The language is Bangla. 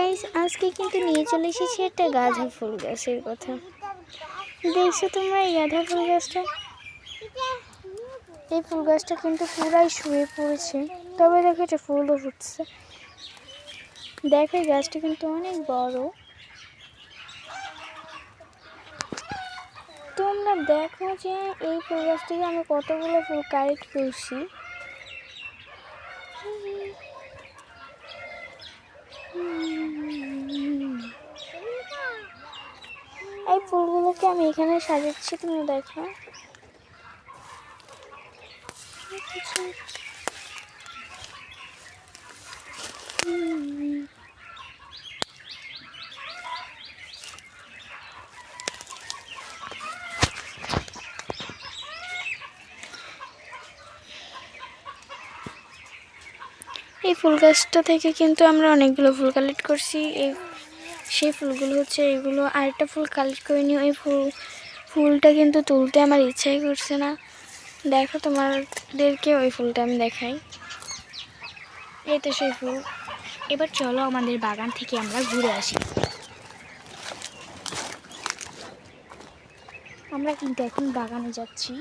গাইস আজকে কিন্তু নিয়ে চলে এসেছি একটা গাঁদা ফুল গাছের কথা। দেখছো তোমরা এই গাঁদা ফুল গাছটা? এই ফুল গাছটা কিন্তু পুরাই শুয়ে পড়েছে, তবে দেখো এটা ফুলও ফুটছে। দেখো এই গাছটা কিন্তু অনেক বড়। তোমরা দেখো যে এই ফুল গাছ থেকে আমি কতগুলো ফুল কালেক্ট করছি। এই ফুলগুলোকে আমি এখানে সাজাচ্ছি, তুমি দেখো। এই ফুল গাছটা থেকে কিন্তু আমরা অনেকগুলো ফুল কালেক্ট করছি। সেই ফুলগুলো হচ্ছে এগুলো। আরেকটা ফুল কালেক্ট করে নিই। ওই ফুলটা কিন্তু তুলতে আমার ইচ্ছাই করছে না। দেখো তোমাদেরকে ওই ফুলটা আমি দেখাই। এই তো সেই ফুল। এবার চলো আমাদের বাগান থেকে আমরা ঘুরে আসি। আমরা কিন্তু এখন বাগানে যাচ্ছি।